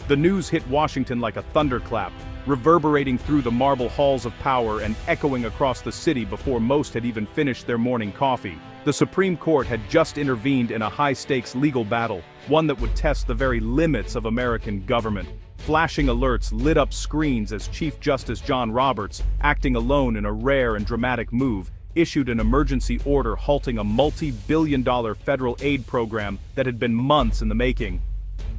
The news hit Washington like a thunderclap, reverberating through the marble halls of power and echoing across the city before most had even finished their morning coffee. The Supreme Court had just intervened in a high-stakes legal battle, one that would test the very limits of American government. Flashing alerts lit up screens as Chief Justice John Roberts, acting alone in a rare and dramatic move, issued an emergency order halting a multi-billion-dollar federal aid program that had been months in the making.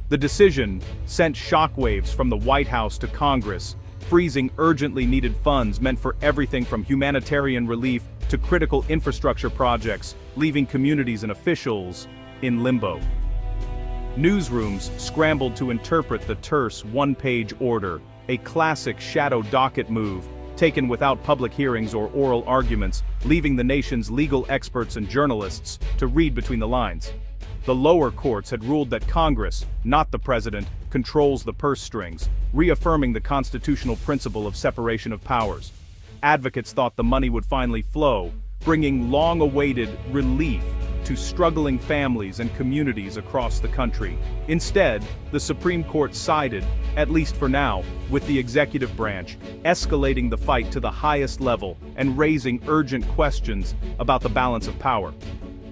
The decision sent shockwaves from the White House to Congress, freezing urgently needed funds meant for everything from humanitarian relief to critical infrastructure projects, leaving communities and officials in limbo. Newsrooms scrambled to interpret the terse one-page order, a classic shadow docket move, taken without public hearings or oral arguments, leaving the nation's legal experts and journalists to read between the lines. The lower courts had ruled that Congress, not the president, controls the purse strings, reaffirming the constitutional principle of separation of powers. Advocates thought the money would finally flow, bringing long-awaited relief to struggling families and communities across the country. Instead, the Supreme Court sided, at least for now, with the executive branch, escalating the fight to the highest level and raising urgent questions about the balance of power.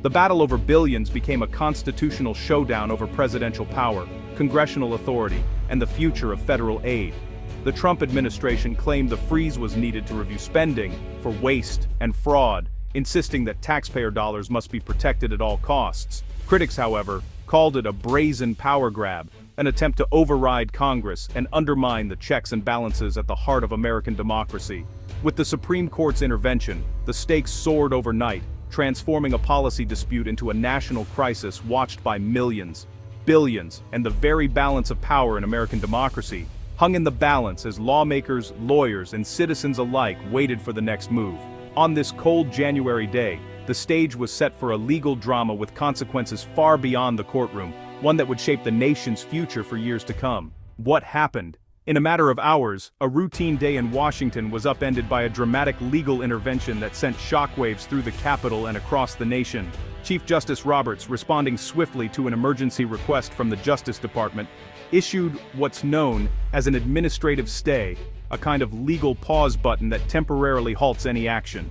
The battle over billions became a constitutional showdown over presidential power, congressional authority, and the future of federal aid. The Trump administration claimed the freeze was needed to review spending for waste and fraud, insisting that taxpayer dollars must be protected at all costs. Critics, however, called it a brazen power grab, an attempt to override Congress and undermine the checks and balances at the heart of American democracy. With the Supreme Court's intervention, the stakes soared overnight, transforming a policy dispute into a national crisis watched by millions. Billions, and the very balance of power in American democracy, hung in the balance as lawmakers, lawyers, and citizens alike waited for the next move. On this cold January day, the stage was set for a legal drama with consequences far beyond the courtroom, one that would shape the nation's future for years to come. What happened? In a matter of hours, a routine day in Washington was upended by a dramatic legal intervention that sent shockwaves through the Capitol and across the nation. Chief Justice Roberts, responding swiftly to an emergency request from the Justice Department, issued what's known as an administrative stay, a kind of legal pause button that temporarily halts any action.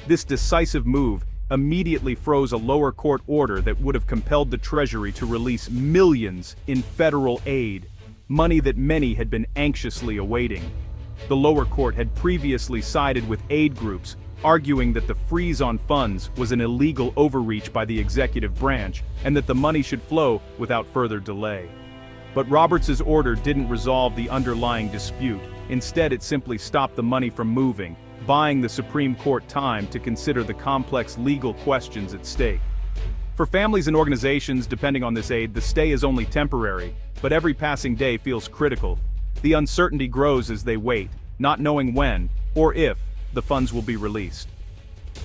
This decisive move immediately froze a lower court order that would have compelled the Treasury to release millions in federal aid, money that many had been anxiously awaiting. The lower court had previously sided with aid groups, arguing that the freeze on funds was an illegal overreach by the executive branch and that the money should flow without further delay. But Roberts's order didn't resolve the underlying dispute. Instead, it simply stopped the money from moving, buying the Supreme Court time to consider the complex legal questions at stake. For families and organizations depending on this aid, the stay is only temporary, but every passing day feels critical. The uncertainty grows as they wait, not knowing when, or if, the funds will be released.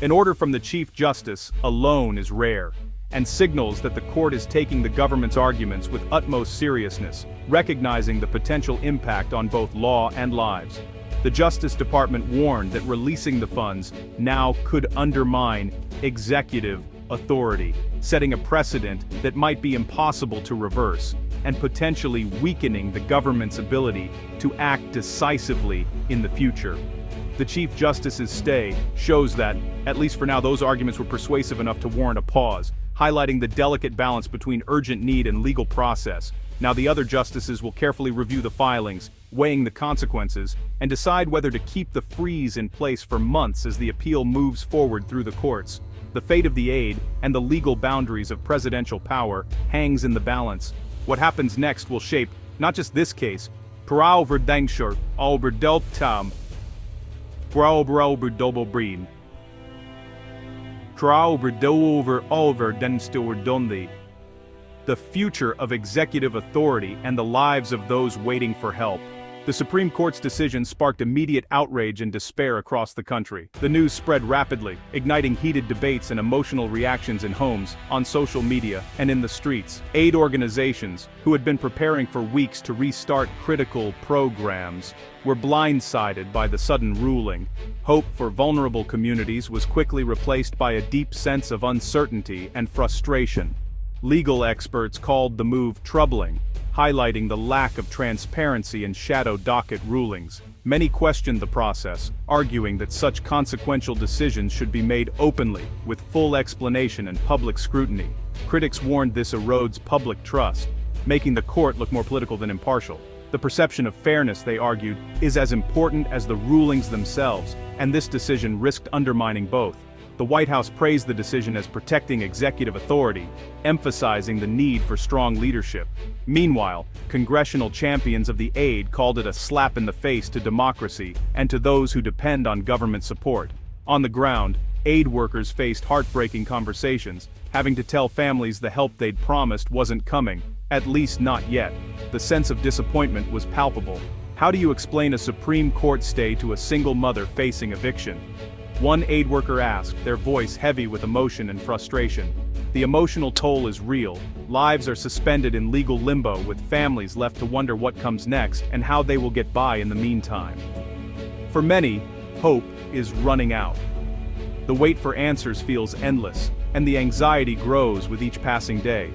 An order from the Chief Justice alone is rare, and signals that the court is taking the government's arguments with utmost seriousness, recognizing the potential impact on both law and lives. The Justice Department warned that releasing the funds now could undermine executive authority, setting a precedent that might be impossible to reverse, and potentially weakening the government's ability to act decisively in the future. The Chief Justice's stay shows that, at least for now, those arguments were persuasive enough to warrant a pause, highlighting the delicate balance between urgent need and legal process. Now the other justices will carefully review the filings, weighing the consequences, and decide whether to keep the freeze in place for months as the appeal moves forward through the courts. The fate of the aid and the legal boundaries of presidential power hangs in the balance. What happens next will shape not just this case, the future of executive authority and the lives of those waiting for help. The Supreme Court's decision sparked immediate outrage and despair across the country. The news spread rapidly, igniting heated debates and emotional reactions in homes, on social media, and in the streets. Aid organizations, who had been preparing for weeks to restart critical programs, were blindsided by the sudden ruling. Hope for vulnerable communities was quickly replaced by a deep sense of uncertainty and frustration. Legal experts called the move troubling, highlighting the lack of transparency in shadow docket rulings. Many questioned the process, arguing that such consequential decisions should be made openly, with full explanation and public scrutiny. Critics warned this erodes public trust, making the court look more political than impartial. The perception of fairness, they argued, is as important as the rulings themselves, and this decision risked undermining both. The White House praised the decision as protecting executive authority, emphasizing the need for strong leadership. Meanwhile, congressional champions of the aid called it a slap in the face to democracy and to those who depend on government support. On the ground, aid workers faced heartbreaking conversations, having to tell families the help they'd promised wasn't coming, at least not yet. The sense of disappointment was palpable. How do you explain a Supreme Court stay to a single mother facing eviction? One aid worker asked, their voice heavy with emotion and frustration. The emotional toll is real. Lives are suspended in legal limbo, with families left to wonder what comes next and how they will get by in the meantime. For many, hope is running out. The wait for answers feels endless, and the anxiety grows with each passing day.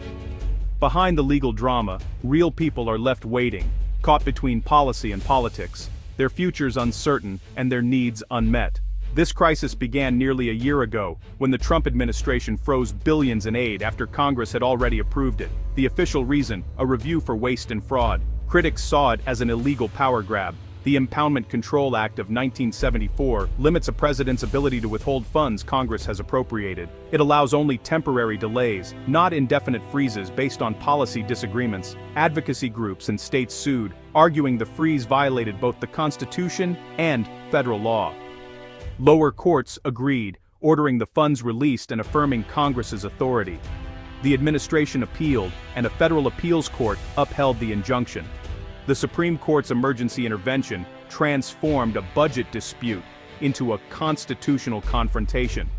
Behind the legal drama, real people are left waiting, caught between policy and politics, their futures uncertain and their needs unmet. This crisis began nearly a year ago, when the Trump administration froze billions in aid after Congress had already approved it. The official reason, a review for waste and fraud. Critics saw it as an illegal power grab. The Impoundment Control Act of 1974 limits a president's ability to withhold funds Congress has appropriated. It allows only temporary delays, not indefinite freezes based on policy disagreements. Advocacy groups and states sued, arguing the freeze violated both the Constitution and federal law. Lower courts agreed, ordering the funds released and affirming Congress's authority. The administration appealed, and a federal appeals court upheld the injunction. The Supreme Court's emergency intervention transformed a budget dispute into a constitutional confrontation.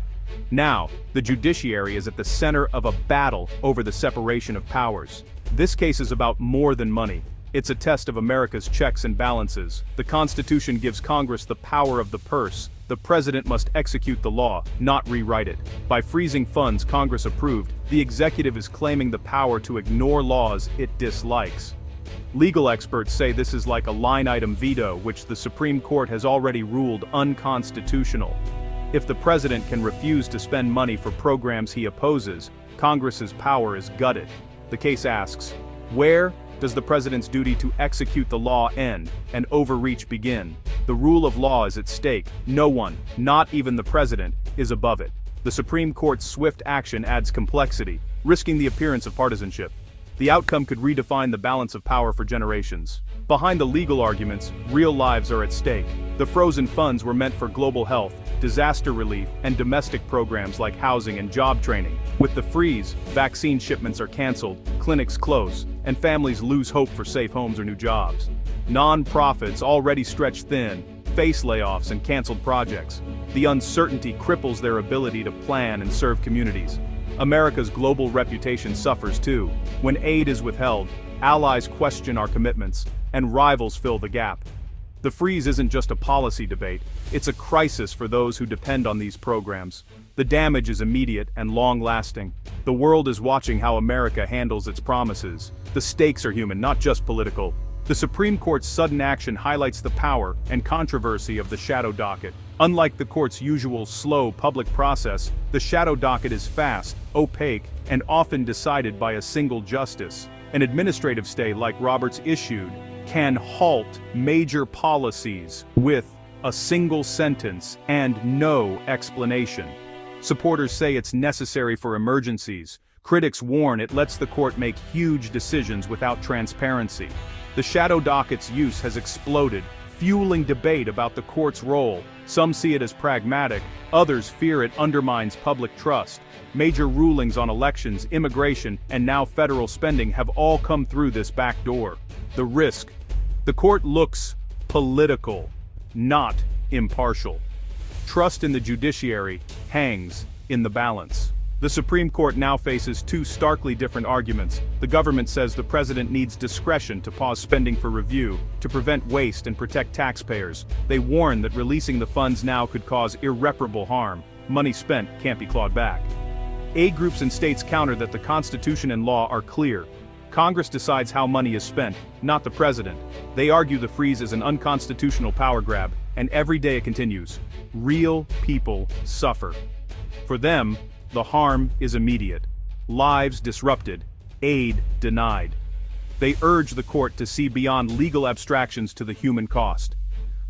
Now, the judiciary is at the center of a battle over the separation of powers. This case is about more than money. It's a test of America's checks and balances. The Constitution gives Congress the power of the purse. The president must execute the law, not rewrite it. By freezing funds Congress approved, the executive is claiming the power to ignore laws it dislikes. Legal experts say this is like a line-item veto, which the Supreme Court has already ruled unconstitutional. If the president can refuse to spend money for programs he opposes, Congress's power is gutted. The case asks, where does the president's duty to execute the law end and overreach begin? The rule of law is at stake. No one, not even the president, is above it. The Supreme Court's swift action adds complexity, risking the appearance of partisanship. The outcome could redefine the balance of power for generations. Behind the legal arguments, real lives are at stake. The frozen funds were meant for global health, disaster relief, and domestic programs like housing and job training. With the freeze, vaccine shipments are canceled, clinics close, and families lose hope for safe homes or new jobs. Non-profits already stretched thin, face layoffs and canceled projects. The uncertainty cripples their ability to plan and serve communities. America's global reputation suffers too. When aid is withheld, allies question our commitments, and rivals fill the gap. The freeze isn't just a policy debate, it's a crisis for those who depend on these programs. The damage is immediate and long-lasting. The world is watching how America handles its promises. The stakes are human, not just political. The Supreme Court's sudden action highlights the power and controversy of the shadow docket. Unlike the court's usual slow public process, the shadow docket is fast, opaque, and often decided by a single justice. An administrative stay like Roberts issued can halt major policies with a single sentence and no explanation. Supporters say it's necessary for emergencies. Critics warn it lets the court make huge decisions without transparency. The shadow docket's use has exploded, fueling debate about the court's role. Some see it as pragmatic, others fear it undermines public trust. Major rulings on elections, immigration, and now federal spending have all come through this back door. The risk: the court looks political, not impartial. Trust in the judiciary hangs in the balance. The Supreme Court now faces two starkly different arguments. The government says the president needs discretion to pause spending for review, to prevent waste and protect taxpayers. They warn that releasing the funds now could cause irreparable harm. Money spent can't be clawed back. Aid groups and states counter that the Constitution and law are clear. Congress decides how money is spent, not the president. They argue the freeze is an unconstitutional power grab, and every day it continues. Real people suffer. For them, the harm is immediate. Lives disrupted, aid denied. They urge the court to see beyond legal abstractions to the human cost.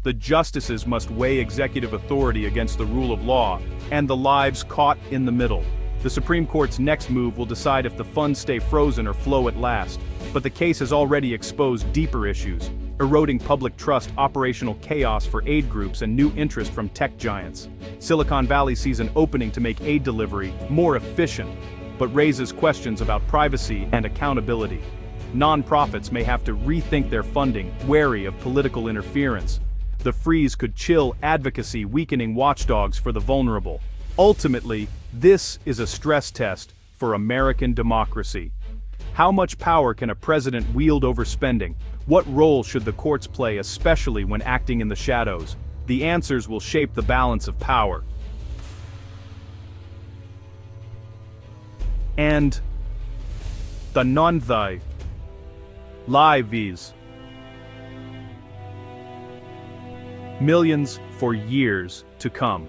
The justices must weigh executive authority against the rule of law, and the lives caught in the middle. The Supreme Court's next move will decide if the funds stay frozen or flow at last, but the case has already exposed deeper issues, eroding public trust, operational chaos for aid groups, and new interest from tech giants. Silicon Valley sees an opening to make aid delivery more efficient, but raises questions about privacy and accountability. Nonprofits may have to rethink their funding, wary of political interference. The freeze could chill advocacy, weakening watchdogs for the vulnerable. Ultimately, this is a stress test for American democracy. How much power can a president wield over spending? What role should the courts play, especially when acting in the shadows? The answers will shape the balance of power. And the non-thy lives. Millions for years to come.